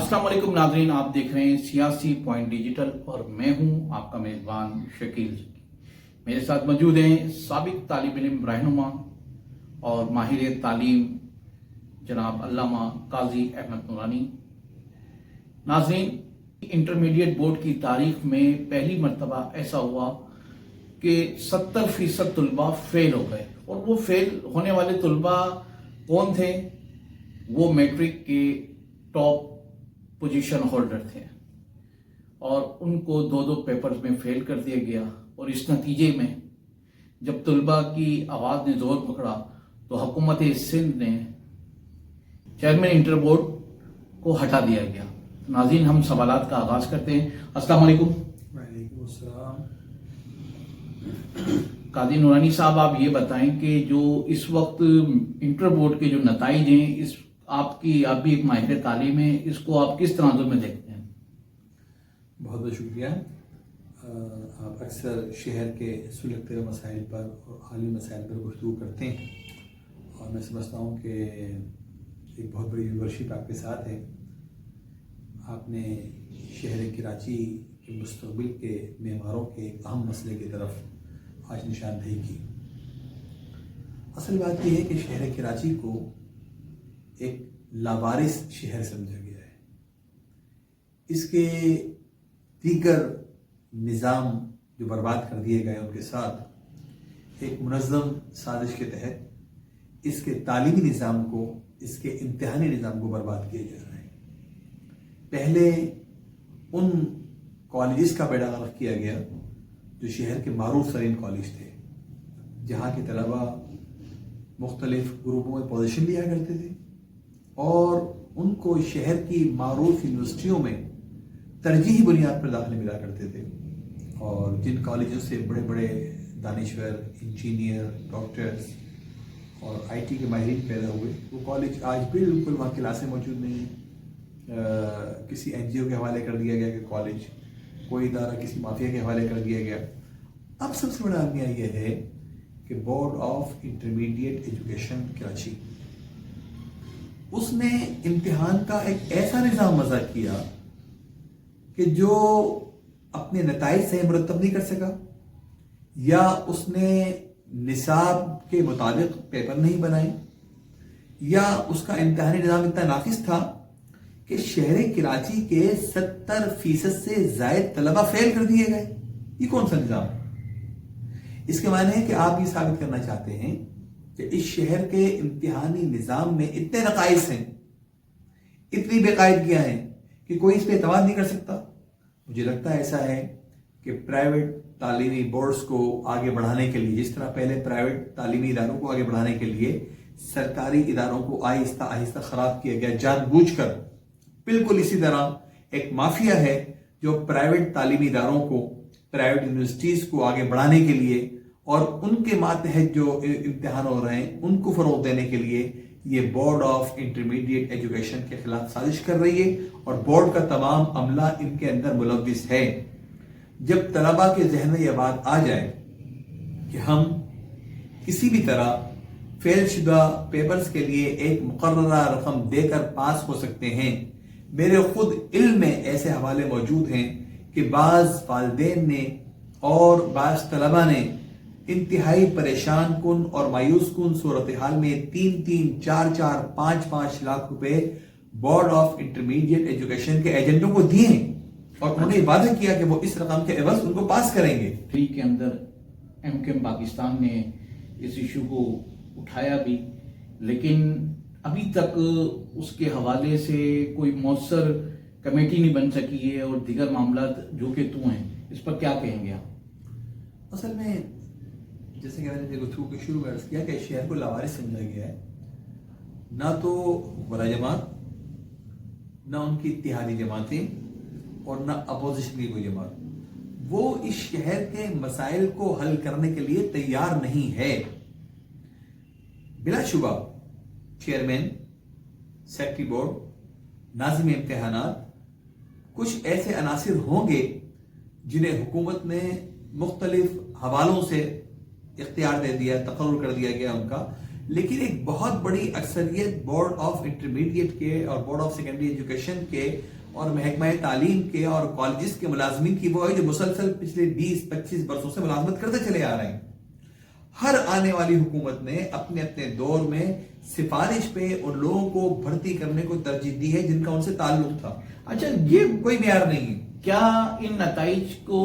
السلام علیکم ناظرین، آپ دیکھ رہے ہیں سیاسی پوائنٹ ڈیجیٹل اور میں ہوں آپ کا میزبان شکیل۔ میرے ساتھ موجود ہیں سابق طالب علم رہنما اور ماہر تعلیم جناب علامہ قاضی احمد نورانی۔ ناظرین، انٹرمیڈیٹ بورڈ کی تاریخ میں پہلی مرتبہ ایسا ہوا کہ 70% طلباء فیل ہو گئے، اور وہ فیل ہونے والے طلباء کون تھے؟ وہ میٹرک کے ٹاپ پوزیشن ہولڈر تھے، اور ان کو دو پیپرز میں فیل کر دیا گیا۔ اور اس نتیجے میں جب طلباء کی آواز نے زور پکڑا تو حکومت سندھ نے چیئرمین انٹر بورڈ کو ہٹا دیا گیا۔ ناظرین، ہم سوالات کا آغاز کرتے ہیں۔ السلام علیکم۔ وعلیکم السلام۔ قاضی نورانی صاحب، آپ یہ بتائیں کہ جو اس وقت انٹر بورڈ کے جو نتائج ہیں، آپ بھی ایک ماہر تعلیم ہے، اس کو آپ کس تناظر میں دیکھتے ہیں؟ بہت بہت شکریہ۔ آپ اکثر شہر کے سلگتے ہوئے مسائل پر اور عالمی مسائل پر گفتگو کرتے ہیں، اور میں سمجھتا ہوں کہ ایک بہت بڑی لیڈرشپ آپ کے ساتھ ہے۔ آپ نے شہر کراچی کے مستقبل کے معماروں کے ایک اہم مسئلے کی طرف آج نشاندہی کی۔ اصل بات یہ ہے کہ شہر کراچی کو ایک لاوارث شہر سمجھا گیا ہے۔ اس کے دیگر نظام جو برباد کر دیے گئے ان کے ساتھ ایک منظم سازش کے تحت اس کے تعلیمی نظام کو، اس کے امتحانی نظام کو برباد کیا جا رہا ہے۔ پہلے ان کالجز کا بیڑا غرق کیا گیا جو شہر کے معروف ترین کالج تھے، جہاں کے طلباء مختلف گروپوں میں پوزیشن لیا کرتے تھے، اور ان کو شہر کی معروف یونیورسٹیوں میں ترجیحی بنیاد پر داخلے ملا کرتے تھے، اور جن کالجوں سے بڑے بڑے دانشور، انجینئر، ڈاکٹرز اور آئی ٹی کے ماہرین پیدا ہوئے، وہ کالج آج بالکل وہاں کلاسیں موجود نہیں ہیں۔ کسی این جی او کے حوالے کر دیا گیا کہ کالج، کوئی ادارہ کسی مافیا کے حوالے کر دیا گیا۔ اب سب سے بڑا المیہ یہ ہے کہ board of intermediate education Karachi, اس نے امتحان کا ایک ایسا نظام وضع کیا کہ جو اپنے نتائج سے مرتب نہیں کر سکا، یا اس نے نصاب کے مطابق پیپر نہیں بنائے، یا اس کا امتحانی نظام اتنا ناقص تھا کہ شہر کراچی کے 70% سے زائد طلبہ فیل کر دیے گئے۔ یہ کون سا نظام ہے؟ اس کے معنی ہے کہ آپ یہ ثابت کرنا چاہتے ہیں کہ اس شہر کے امتحانی نظام میں اتنے نقائص ہیں، اتنی بے قاعدگیاں ہیں کہ کوئی اس پہ اعتماد نہیں کر سکتا۔ مجھے لگتا ہے ایسا ہے کہ پرائیویٹ تعلیمی بورڈز کو آگے بڑھانے کے لیے، جس طرح پہلے پرائیویٹ تعلیمی اداروں کو آگے بڑھانے کے لیے سرکاری اداروں کو آہستہ آہستہ خراب کیا گیا جان بوجھ کر، بالکل اسی طرح ایک مافیا ہے جو پرائیویٹ تعلیمی اداروں کو، پرائیویٹ یونیورسٹیز کو آگے بڑھانے کے لیے اور ان کے ماتحت جو امتحان ہو رہے ہیں ان کو فروغ دینے کے لیے یہ بورڈ آف انٹرمیڈیٹ ایجوکیشن کے خلاف سازش کر رہی ہے، اور بورڈ کا تمام عملہ ان کے اندر ملوث ہے۔ جب طلباء کے ذہن میں یہ بات آ جائے کہ ہم کسی بھی طرح فیل شدہ پیپرز کے لیے ایک مقررہ رقم دے کر پاس ہو سکتے ہیں، میرے خود علم میں ایسے حوالے موجود ہیں کہ بعض والدین نے اور بعض طلباء نے انتہائی پریشان کن اور مایوس کن صورتحال میں 3-3، 4-4، 5-5 لاکھ روپے بورڈ آف انٹرمیڈیٹ ایجوکیشن کے ایجنٹوں کو دیے، اور انہوں نے وعدہ کیا کہ وہ اس رقم کے عوض ان کو پاس کریں گے۔ فری کے اندر ایم کیم پاکستان نے اس ایشو کو اٹھایا بھی، لیکن ابھی تک اس کے حوالے سے کوئی مؤثر کمیٹی نہیں بن سکی ہے، اور دیگر معاملات جو کہ تو ہیں، اس پر کیا کہیں گے آپ؟ اصل میں جیسے کہ میں نے گفتگو کے شروع میں عرض کیا کہ شہر کو لاوارث سمجھا گیا ہے، نہ تو ولا جماعت، نہ ان کی اتحادی جماعتیں، اور نہ اپوزیشن کی کوئی جماعت، وہ اس شہر کے مسائل کو حل کرنے کے لیے تیار نہیں ہے۔ بلا شبہ چیئرمین، سیکٹری بورڈ، ناظم امتحانات، کچھ ایسے عناصر ہوں گے جنہیں حکومت نے مختلف حوالوں سے اختیار دے دیا، تقرر کر دیا گیا ان کا لیکن ایک بہت بڑی اکثریت بورڈ آف انٹرمیڈیٹ کے اور بورڈ آف سیکنڈری ایجوکیشن کے اور محکمہ تعلیم کے اور کالجز کے ملازمین کی وہ ہے جو مسلسل پچھلے 20-25 برسوں سے ملازمت کرتے چلے آ رہے ہیں. ہر آنے والی حکومت نے اپنے اپنے دور میں سفارش پہ ان لوگوں کو بھرتی کرنے کو ترجیح دی ہے جن کا ان سے تعلق تھا. اچھا، یہ کوئی معیار نہیں ہے. کیا ان نتائج کو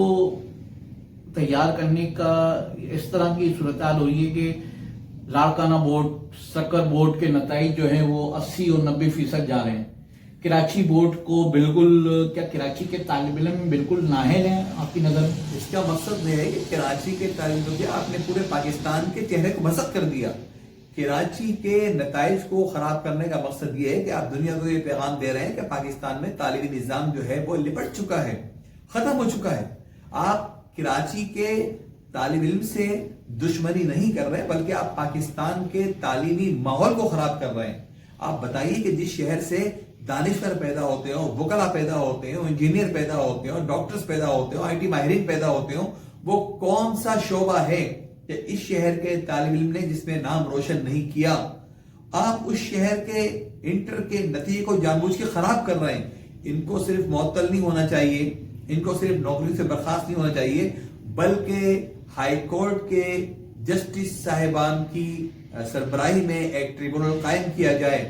تیار کرنے کا اس طرح کی صورتحال ہو رہی ہے کہ لاڑکانہ بورڈ، سکر بورڈ کے نتائج جو ہیں وہ 80 اور 90% جا رہے ہیں؟ کراچی بورڈ کو بالکل، کیا کراچی کے طالب علم بالکل نااہل ہیں آپ کی نظر میں؟ اس کا مقصد یہ ہے کہ کراچی کے طالب علم آپ نے پورے پاکستان کے چہرے کو مسخ کر دیا. کراچی کے نتائج کو خراب کرنے کا مقصد یہ ہے کہ آپ دنیا کو یہ پیغام دے رہے ہیں کہ پاکستان میں تعلیمی نظام جو ہے وہ لپٹ چکا ہے، ختم ہو چکا ہے. آپ کراچی کے طالب علم سے دشمنی نہیں کر رہے بلکہ آپ پاکستان کے تعلیمی ماحول کو خراب کر رہے ہیں. آپ بتائیے کہ جس شہر سے دانشور پیدا ہوتے ہوں، وکلا پیدا ہوتے ہوں، انجینئر پیدا ہوتے ہوں، ڈاکٹرز پیدا ہوتے ہوں، آئی ٹی ماہرین پیدا ہوتے ہوں، وہ کون سا شعبہ ہے کہ اس شہر کے طالب علم نے جس میں نام روشن نہیں کیا؟ آپ اس شہر کے انٹر کے نتیجے کو جان بوجھ کے خراب کر رہے ہیں. ان کو صرف معطل نہیں ہونا چاہیے، ان کو صرف نوکری سے برخاست نہیں ہونا چاہیے، بلکہ ہائی کورٹ کے جسٹس صاحبان کی سربراہی میں ایک ٹریبونل قائم کیا جائے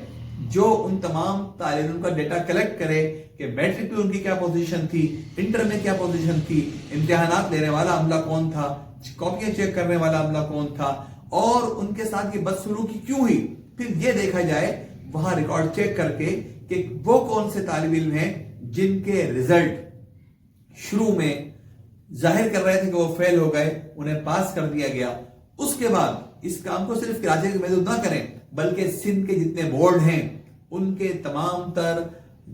جو ان تمام طالب علم کا ڈیٹا کلیکٹ کرے کہ میٹرک میں ان کی کیا پوزیشن تھی، انٹر میں کیا پوزیشن تھی، امتحانات لینے والا عملہ کون تھا، کاپیاں چیک کرنے والا عملہ کون تھا، اور ان کے ساتھ یہ بدسلوکی کیوں ہوئی. پھر یہ دیکھا جائے وہاں ریکارڈ چیک کر کے کہ وہ کون سے طالب علم ہیں جن کے ریزلٹ شروع میں ظاہر کر رہے تھے کہ وہ فیل ہو گئے، انہیں پاس کر دیا گیا. اس کے بعد اس کام کو صرف کراچی کے محدود نہ کریں بلکہ سندھ کے جتنے بورڈ ہیں ان کے تمام تر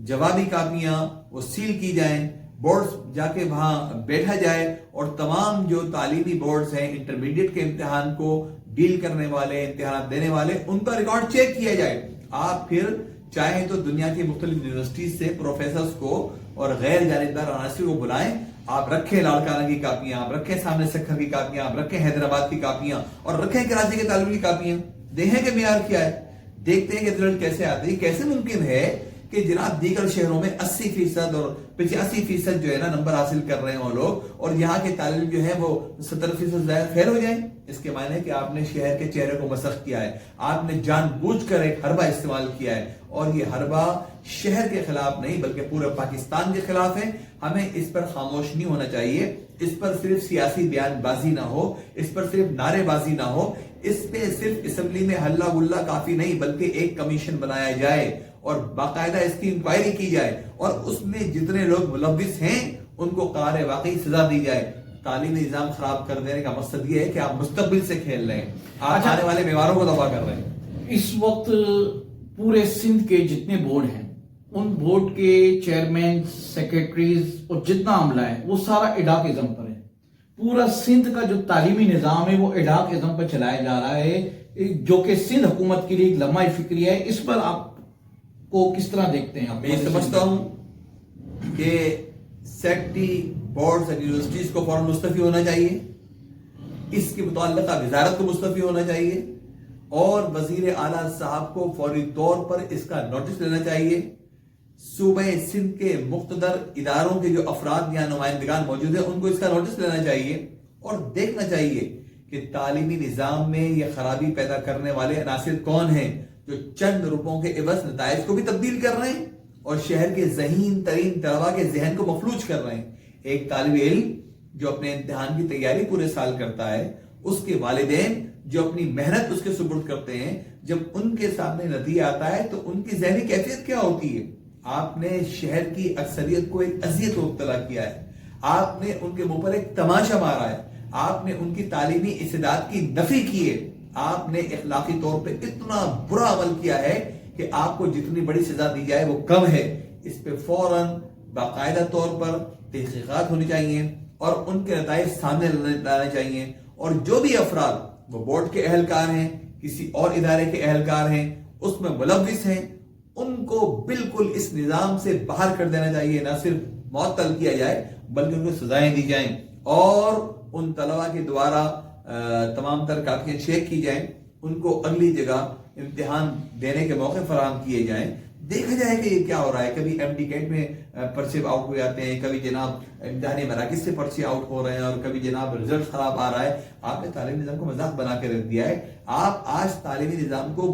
جوابی کاپیاں وہ سیل کی جائیں، بورڈز جا کے وہاں بیٹھا جائے اور تمام جو تعلیمی بورڈز ہیں انٹرمیڈیٹ کے امتحان کو ڈیل کرنے والے، امتحانات دینے والے، ان کا ریکارڈ چیک کیا جائے. آپ پھر چاہیں تو دنیا کی مختلف یونیورسٹیز سے پروفیسرز کو اور غیر جانبدار عناصر کو بلائیں، آپ رکھیں لاڑکانہ کی کاپیاں، آپ رکھیں سامنے سکھر کی کاپیاں، آپ رکھیں حیدرآباد کی کاپیاں اور رکھیں کراچی کے طالب کی کاپیاں. دیکھیں کہ معیار کیا ہے، دیکھتے ہیں کہ رزلٹ کیسے آتے ہیں. کیسے ممکن ہے کہ جناب دیگر شہروں میں 80% اور 85% جو ہے نا نمبر حاصل کر رہے ہیں وہ لوگ، اور یہاں کے طالب علم جو ہیں وہ 70% زائد فیل ہو جائیں؟ اس کے معنی ہے کہ آپ نے شہر کے چہرے کو مسخ کیا ہے، آپ نے جان بوجھ کر ایک حربہ استعمال کیا ہے، اور یہ حربہ شہر کے خلاف نہیں بلکہ پورے پاکستان کے خلاف ہے. ہمیں اس پر خاموش نہیں ہونا چاہیے، اس پر صرف سیاسی بیان بازی نہ ہو، اس پر صرف نعرے بازی نہ ہو، اس پہ صرف اسمبلی میں ہلہ گلہ کافی نہیں بلکہ ایک کمیشن بنایا جائے اور باقاعدہ اس کی انکوائری کی جائے اور اس میں جتنے لوگ ملوث ہیں ان کو قرار واقعی سزا دی جائے. تعلیمی نظام خراب کر دینے کا مقصد یہ ہے کہ آپ مستقبل سے کھیل رہے ہیں، آپ آنے والے بیماروں کو تباہ کر رہے ہیں. اس وقت پورے سندھ کے جتنے بورڈ ہیں ان بورڈ کے چیئرمین، سیکرٹریز اور جتنا عملہ ہے وہ سارا ایڈاکزم پر ہے. پورا سندھ کا جو تعلیمی نظام ہے وہ ایڈاکزم پر چلایا جا رہا ہے، جو کہ سندھ حکومت کے لیے ایک لمحہ فکریہ ہے. اس پر آپ کو کس طرح دیکھتے ہیں؟ میں سمجھتا ہوں کہ سیکٹری بورڈز اور یونیورسٹیز کو فوراً مستعفی ہونا چاہیے، اس کی متعلقہ وزارت کو مستعفی ہونا چاہیے اور وزیر اعلیٰ صاحب کو فوری طور پر اس کا نوٹس لینا چاہیے. صوبہ سندھ کے مقتدر اداروں کے جو افراد یا نمائندگان موجود ہیں ان کو اس کا نوٹس لینا چاہیے اور دیکھنا چاہیے کہ تعلیمی نظام میں یہ خرابی پیدا کرنے والے عناصر کون ہیں جو چند روپوں کے عوض نتائج کو بھی تبدیل کر رہے ہیں اور شہر کے ذہین ترین طلباء کے ذہن کو مفلوج کر رہے ہیں. ایک طالب علم جو اپنے امتحان کی تیاری پورے سال کرتا ہے، اس کے والدین جو اپنی محنت اس کے سپرد کرتے ہیں، جب ان کے سامنے نتیجہ آتا ہے تو ان کی ذہنی کیفیت کیا ہوتی ہے؟ آپ نے شہر کی اکثریت کو ایک اذیت مبتلا کیا ہے، آپ نے ان کے منہ پر ایک تماشا مارا ہے، آپ نے ان کی تعلیمی استعداد کی نفی کی ہے، آپ نے اخلاقی طور پہ اتنا برا عمل کیا ہے کہ آپ کو جتنی بڑی سزا دی جائے وہ کم ہے. اس پہ فوراً باقاعدہ طور پر تحقیقات ہونی چاہیے اور ان کے نتائج سامنے لانے چاہیے، اور جو بھی افراد وہ بورڈ کے اہلکار ہیں، کسی اور ادارے کے اہلکار ہیں، اس میں ملوث ہیں، ان کو بالکل اس نظام سے باہر کر دینا چاہیے. نہ صرف معطل کیا جائے بلکہ ان کو سزائیں دی جائیں اور ان طلباء کے دوارا تمام تر کاپیاں چیک کی جائیں ان کو اگلی جگہ امتحان دینے کے موقع فراہم کیے جائیں، دیکھا جائے کہ یہ کیا ہو رہا ہے. کبھی ایم ڈی کیٹ میں پرچے آؤٹ ہو جاتے ہیں، کبھی جناب امتحانی مراکز سے پرچے آؤٹ ہو رہے ہیں، اور کبھی جناب رزلٹ خراب آ رہا ہے. آپ نے تعلیمی نظام کو مذاق بنا کے رکھ دیا ہے. آپ آج تعلیمی نظام کو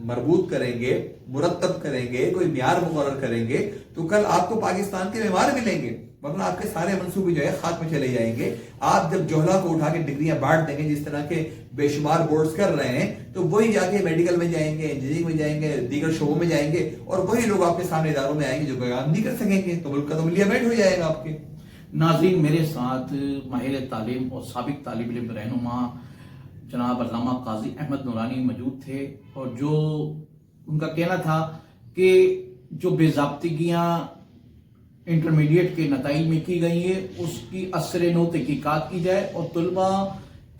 مربوط کریں گے، مرتب کریں گے، کوئی معیار مقرر کریں گے، تو کل آپ کو پاکستان کے معمار ملیں گے، ورنہ آپ کے سارے منصوبے جو ہے خاک میں چلے جائیں گے. آپ جب جوہلا کو اٹھا کے ڈگریاں بانٹ دیں گے جس طرح کے بے شمار بورڈز کر رہے ہیں، تو وہی جا کے میڈیکل میں جائیں گے، انجینئرنگ میں جائیں گے، دیگر شعبوں میں جائیں گے، اور وہی لوگ آپ کے سامنے اداروں میں آئیں گے جو کام نہیں کر سکیں گے. تو ملک کا تو ملیامنٹ ہو جائے گا آپ کے. ناظرین، میرے ساتھ ماہر تعلیم اور سابق طالب علم رہنما جناب علامہ قاضی احمد نورانی موجود تھے، اور جو ان کا کہنا تھا کہ جو بے ضابطگیاں انٹرمیڈیٹ کے نتائج میں کی گئی ہیں اس کی اثر نو تحقیقات کی جائے، اور طلباء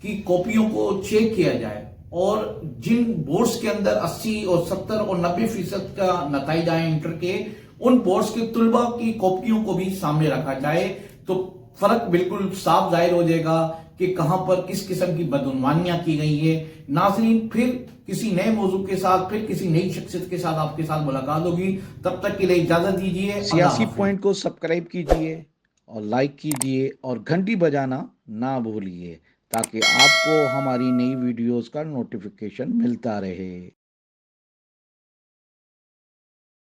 کی کاپیوں کو چیک کیا جائے، اور جن بورڈز کے اندر 80 اور 70 اور 90% کا نتائج آئے انٹر کے، ان بورڈز کے طلباء کی کاپیوں کو بھی سامنے رکھا جائے، تو فرق بالکل صاف ظاہر ہو جائے گا کہ کہاں پر کس قسم کی بدعنوانیاں کی گئی ہیں. ناظرین، پھر کسی نئے موضوع کے ساتھ، پھر کسی نئی شخصیت کے ساتھ آپ کے ساتھ ملاقات ہوگی. تب تک کے لیے اجازت دیجیے. سیاسی پوائنٹ کو سبسکرائب کیجئے اور لائک کیجئے اور گھنٹی بجانا نہ بھولیے، تاکہ آپ کو ہماری نئی ویڈیوز کا نوٹیفیکیشن ملتا رہے.